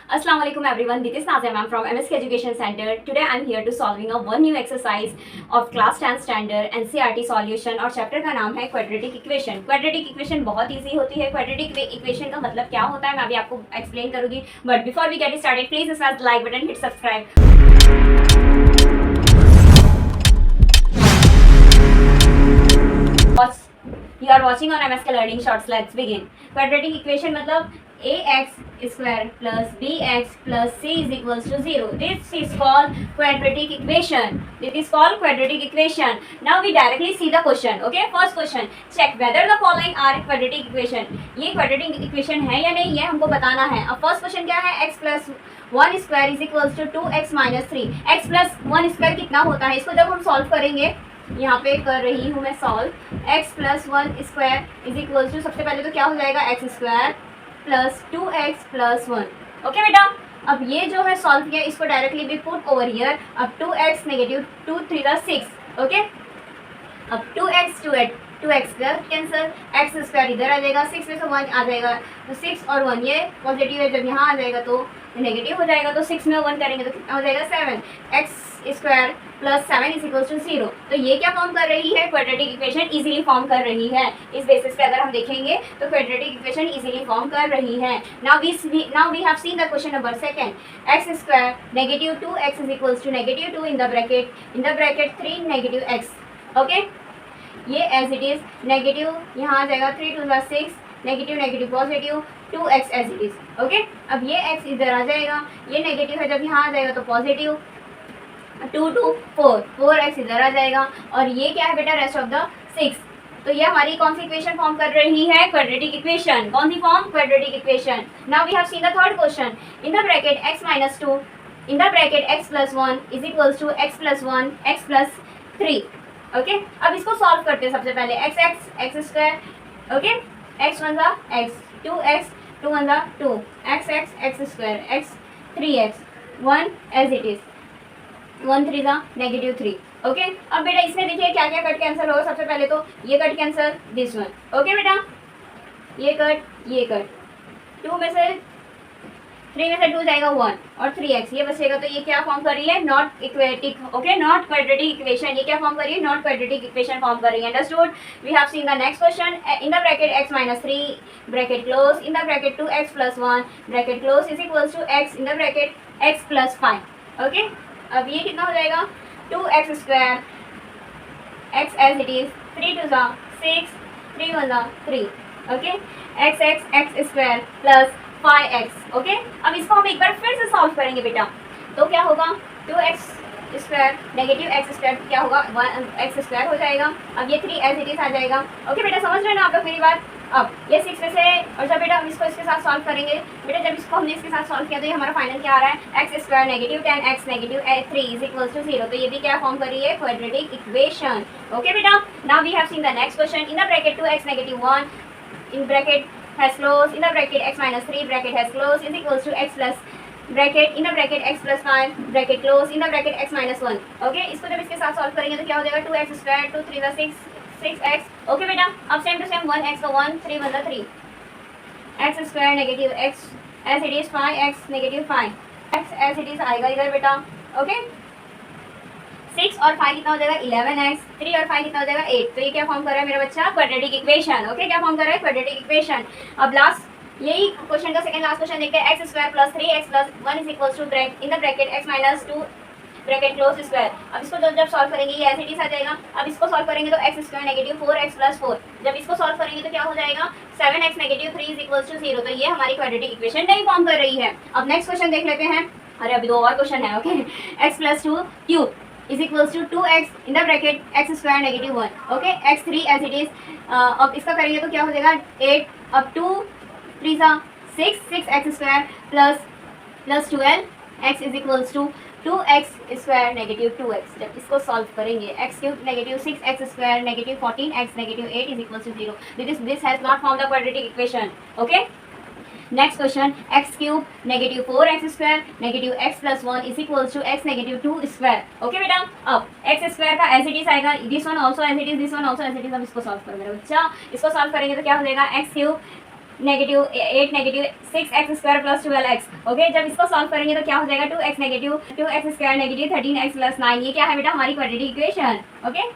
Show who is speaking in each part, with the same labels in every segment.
Speaker 1: Assalamu alaikum everyone. This is Nazia ma'am from MSK Education Center. Today I am here to solving a one new exercise of class 10 standard NCERT solution और chapter का नाम है quadratic equation. Quadratic equation बहुत easy होती है। Quadratic equation का मतलब क्या होता है मैं अभी आपको एक्सप्लेन करूंगी, but before we get started please smash the like button, hit subscribe. You are watching on MSK Learning Shorts. Let's begin. Quadratic equation मतलब ax square plus bx plus c is equals to 0. This is called quadratic equation. This is called quadratic equation. Now we directly see the question. Okay, first question. Check whether the following are quadratic equation. ये quadratic equation है या नहीं, ये हमको बताना है। अब first question क्या है? x plus 1 square is equals to 2x minus 3. x plus 1 square कितना होता है? इसको जब हम solve करेंगे, यहाँ पे कर रही हूँ मैं solve. x plus 1 square is equal to, सबसे पहले तो क्या हो जाएगा x square plus 2x plus 1। Okay बेटा, अब ये जो है सॉल्व किया, इसको डायरेक्टली भी पुट ओवर हियर। अब 2x नेगेटिव 2 3 6। ओके, अब 2x कैंसर, x स्क्वायर इधर आ जाएगा, 6 में से 1 आ जाएगा तो 6 और 1 ये पॉजिटिव है, जब यहाँ आ जाएगा तो नेगेटिव हो जाएगा, तो 6 में 1 करेंगे तो कितना हो जाएगा 7। x square plus 7 is equal to 0। तो ये क्या फॉर्म कर रही है? क्वाड्रेटिक इक्वेशन इजीली फॉर्म कर रही है। इस बेसिस पे अगर हम देखेंगे तो क्वाड्रेटिक इक्वेशन इजीली फॉर्म कर रही है। Now we have seen the question number second. x square negative 2x is equal to negative 2 in the bracket 3 negative x। Okay, ये एज इट इज नेगेटिव, यहाँ आ जाएगा 3 2 6 negative negative positive 2x as it is. Okay, अब ये x इधर आ जाएगा, ये नेगेटिव है, जब यहाँ आ जाएगा तो पॉजिटिव 2 2 4x इधर आ जाएगा, और ये क्या है बेटा? Rest of the 6। तो ये हमारी कौन सी इक्वेशन फॉर्म कर रही है? Quadratic equation. कौन सी form? Quadratic equation. Now we have seen the third question. In the bracket x minus 2 in the bracket x plus 1 is equals to x plus 1 x plus 3। Okay, अब इसको solve करते हैं। सबसे पहले x square, okay, x 1 ज़ा x, 2x 2 1 ज़ा 2, x square x 3x 1 as it is, 1 3 ज़ा negative 3। Okay, अब बेटा इसमें देखिए क्या क्या कट कैंसिल होगा। सबसे पहले तो ये cut cancel, this one. Okay बेटा, ये कट 2 में से 3 में से 2 जाएगा 1 और 3x ये बचेगा। तो ये क्या फॉर्म कर रही है? Not aquatic. Okay, not quadratic equation. ये क्या फॉर्म कर रही है? नॉट क्वाड्रेटिक इक्वेशन फॉर्म कर रही है। Understood? We have seen the next question. In the bracket x minus 3 bracket close, in the bracket 2x plus 1 bracket close is equals to x in the bracket x plus 5। Okay, अब ये कितना हो जाएगा? 2x square x as it is, 3 2 ज़ा 6 3 1 ज़ा 3। Okay, x square plus 5x। Okay, अब इसको हम एक बार फिर से सॉल्व करेंगे बेटा, तो क्या होगा? 2x square negative x square क्या होगा? 1x स्क्वायर हो जाएगा। अब ये 3 एज इट इज आ जाएगा। ओके बेटा, समझ रहे हैं ना आप लोग मेरी बात? अब ये 6 में से, और जब बेटा हम इसको इसके साथ सॉल्व करेंगे, बेटा जब इसको हमने इसके साथ सॉल्व किया तो ये हमारा फाइनल क्या आ रहा है? x square negative 10x negative 3 is equals to 0। तो ये भी क्या फॉर्म कर रही है? Quadratic equation. ओके बेटा, now we have seen the next question. In the bracket 2x negative 1 in bracket has closed, in the bracket x minus 3 bracket has closed is equals to x plus bracket in the bracket x plus 5 bracket close in the bracket x minus 1। Okay, इसको जब इसके साथ solve करेंगे तो क्या हो जाएगा? 2x square 2 3 6 6x। Okay बेटा, अब सेम टू सेम 1x तो 1 3 1 3 x square negative x as it is 5x negative 5 x as it is आएगा इधर बेटा। ओके, 6 और 5 कितना हो जाएगा? 11x, 3 और 5 कितना हो जाएगा? 8। तो ये क्या फॉर्म कर रहा है मेरा बच्चा? Quadratic equation. ओके, क्या फॉर्म कर रहा है? Quadratic equation. अब लास्ट यही क्वेश्चन का सेकंड लास्ट क्वेश्चन देखते हैं। x square plus 3x plus 1 is equals to in the bracket x minus 2 bracket close square. अब इसको जब सॉल्व करेंगे ये एज इट इज आ जाएगा। अब इसको सॉल्व करेंगे तो x square negative 4x plus 4, जब इसको सॉल्व करेंगे तो क्या हो जाएगा? 7x negative 3 is equals to 0। तो ये हमारी क्वाड्रेटिक इक्वेशन नहीं फॉर्म कर रही है। अब नेक्स्ट क्वेश्चन देख लेते हैं। अरे अभी 2 और क्वेश्चन है। Okay, x plus 2 cube is equals to 2x in the bracket x square negative 1। Okay, x 3 as it is। अब इसका करेंगे तो क्या हो जाएगा? 8, अब 2 3 ज़ा 6x square plus 12 x is equals to 2x square negative 2x। जब इसको सॉल्व करेंगे x cube negative 6x square negative 14x negative 8 is equals to 0। This has not form the quadratic equation. Okay, next question. x cube negative 4x square negative x plus 1 is equals to x negative 2 square. Okay बेटा, अब x square का as it is आएगा, this one also as it is, this one also as it is. अब इसको solve करो मेरा बच्चा, इसको सॉल्व करेंगे तो क्या हो जाएगा? x cube negative 8 negative 6x² plus 12x। Okay, जब इसको सॉल्व करेंगे तो क्या हो जाएगा 2x negative 2x² negative 13x plus 9। ये क्या है बेटा हमारी क्वाड्रेटिक इक्वेशन ओके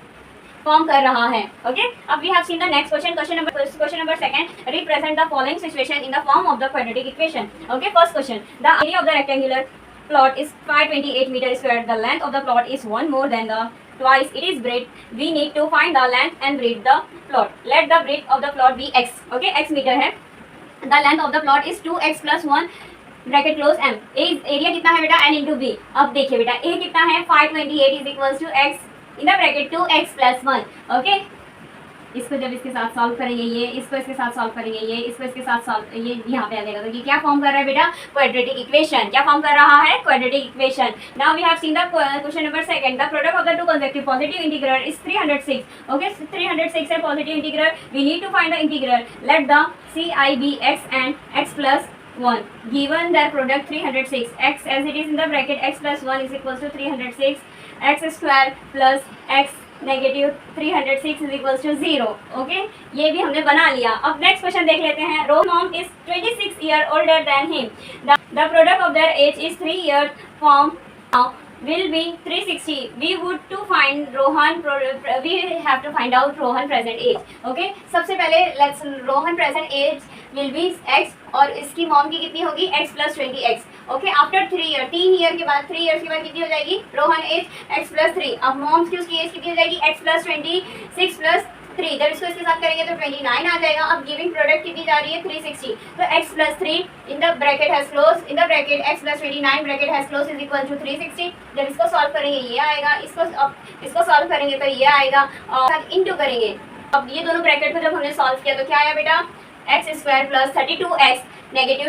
Speaker 1: फॉर्म कर रहा है। ओके, अब we have seen the next question. Question number second, represent the following situation in the form of the quadratic equation. Okay, first question, the area of the rectangular plot is 528 meter square. The length of the plot is one more than the twice it is breadth. We need to find the length and breadth the plot. Let the breadth of the plot be x. Okay, x meter है। The length of the plot is 2x plus 1 bracket close m। Area कितना है बेटा n into B. अब देखिए बेटा a कितना है 528 is equals to x in the bracket 2x plus 1। Okay, इसको जब इसके साथ सॉल्व करेंगे ये, इसको इसके साथ सॉल्व करेंगे ये, इसको इसके साथ सॉल्व ये यहाँ पे आ जाएगा। तो ये क्या फॉर्म कर रहा है बेटा क्वाड्रेटिक इक्वेशन। क्या फॉर्म कर रहा है quadratic equation. Now we have seen the question number second, the product of the two consecutive positive integral is 306। Okay, 306 है positive integral. We need to find the integral. Let the CI be x and x plus 1 given their product 306 x as it is in the bracket x plus 1 is equals to 306 x square plus x negative 306 is equals to 0। Okay, ये भी हमने बना लिया। अब next question देख लेते हैं। Rohan mom is 26 year older than him. The product of their age is 3 year from now will be 360. We would to find Rohan, we have to find out Rohan present age. Okay, सबसे पहले let's Rohan present age will be x और इसकी mom की कितनी होगी x plus 20x। Okay, after 3 year 3 year के बाद 3 years के बाद कितनी हो जाएगी रोहन एज x plus 3। अब मॉम्स की उसकी एज कितनी हो जाएगी x plus 26 plus 3। जब इसको इसके साथ करेंगे तो 29 आ जाएगा। अब गिविंग प्रोडक्ट कितनी जा रही है 360। तो x plus 3 in the bracket has close in the bracket x plus 29 bracket has close is equal to 360। जब इसको सॉल्व करेंगे ये आएगा, इसको सॉल्व करेंगे तो ये आएगा और इनटू करेंगे। अब ये दोनों ब्रैकेट को जब हमने सॉल्व किया तो क्या आया बेटा x square plus 32x negative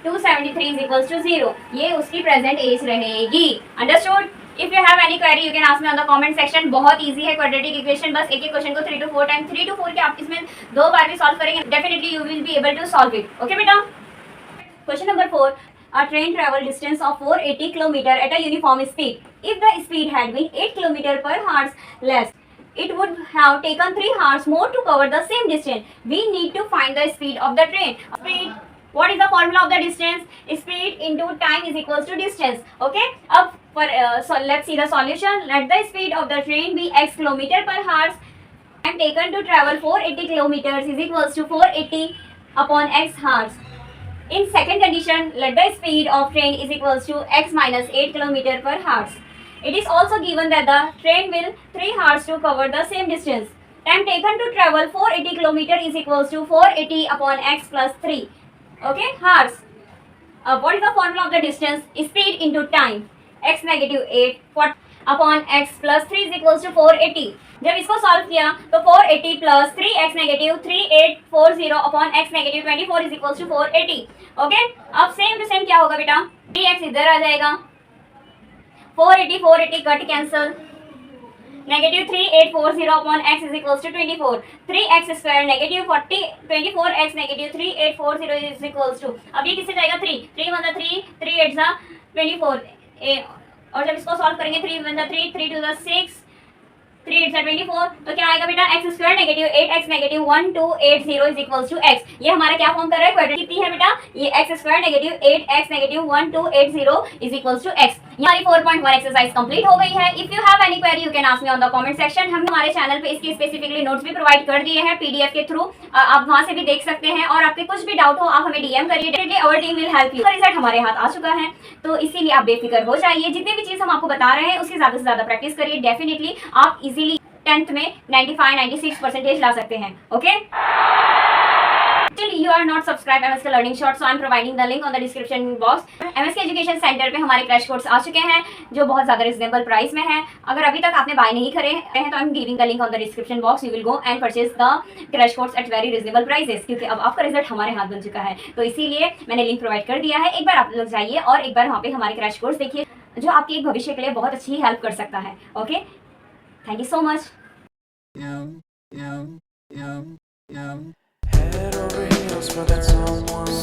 Speaker 1: 273 is equals to 0। ये उसकी प्रेजेंट एज रहेगी। Understood. If you have any query you can ask me on the comment section. बहुत इजी है क्वाड्रेटिक इक्वेशन। बस एक एक क्वेश्चन को 3 to 4 टाइम 3 to 4 के आप इसमें 2 बार भी सॉल्व करेंगे definitely you will be able to solve it. Okay बेटा, question number 4, a train travel distance of 480 km at a uniform speed. If the speed had been 8 km per hour less, it would have taken 3 hours more to cover the same distance. We need to find the speed of the train. Speed, what is the formula of the distance? Speed into time is equals to distance. Okay, अब so let's see the solution. Let the speed of the train be x km per hour and taken to travel 480 kilometers is equals to 480 upon x hours. In second condition, let the speed of train is equals to x minus 8 km per hour. It is also given that the train will 3 hours to cover the same distance. Time taken to travel 480 km is equals to 480 upon x plus 3. Okay, hours. What is the formula of the distance? Speed into time. X negative 8 upon x plus 3 is equals to 480. जब इसको solve किया तो 480 plus 3x negative 3840 upon x negative 24 is equals to 480। Okay, अब same to same क्या होगा बेटा 3x इधर आ जाएगा, 480 cut cancel, negative 3840 upon x is equals to 24, 3x square negative 24x negative 3840 is equals to, अब ये किससे जाएगा 3 1 3 3 8 24 और जब इसको सॉल्व करेंगे 3 1 3 3 2 6 3 8 24 तो क्या आएगा बेटा x square negative 8x negative 1280 is equals to x। ये हमारा क्या फॉर्म कर रहा है क्वाड्रेटिक कितनी है बेटा ये x square negative 8x negative 1280 is equals to x। ये हमारी 4.1 एक्सरसाइज कंप्लीट हो गई है। If you have any query you can ask me on the comment section. हम हमारे चैनल पे इसके स्पेसिफिकली नोट्स भी प्रोवाइड कर दिए हैं पीडीएफ के थ्रू, आप वहां से भी देख सकते हैं और आपके कुछ भी डाउट हो आप हमें डीएम करिए, definitely our team will help you. Result हमारे हाथ आ चुका है तो इसीलिए आप बेफिक्र हो जाइए, जितनी भी चीज हम आपको बता रहे हैं उसकी ज्यादा से ज्यादा प्रैक्टिस करिए, डेफिनेटली आप इजीली 10th में 95-96% ला सकते हैं। Okay, Still you are not subscribed MSK Learning Shorts, so I am providing the link on the description box. MSK Education Center पे हमारे क्रैश कोर्स आ चुके हैं जो बहुत ज़्यादा रिजनेबल प्राइस में है। अगर अभी तक आपने बाय नहीं करे हैं तो I am giving the link on the description box, you will go and purchase the crash course at very reasonable prices, क्योंकि अब आपका रिजल्ट हमारे हाथ बन चुका है तो इसीलिए मैंने लिंक प्रोवाइड कर दिया है। एक बार आप लोग जाइए और एक बार वहाँ पे हमारे क्रैश कोर्स देखिए जो आपके एक भविष्य के लिए बहुत अच्छी हेल्प कर सकता है। Okay, thank you so much.
Speaker 2: Head over heels for that someone.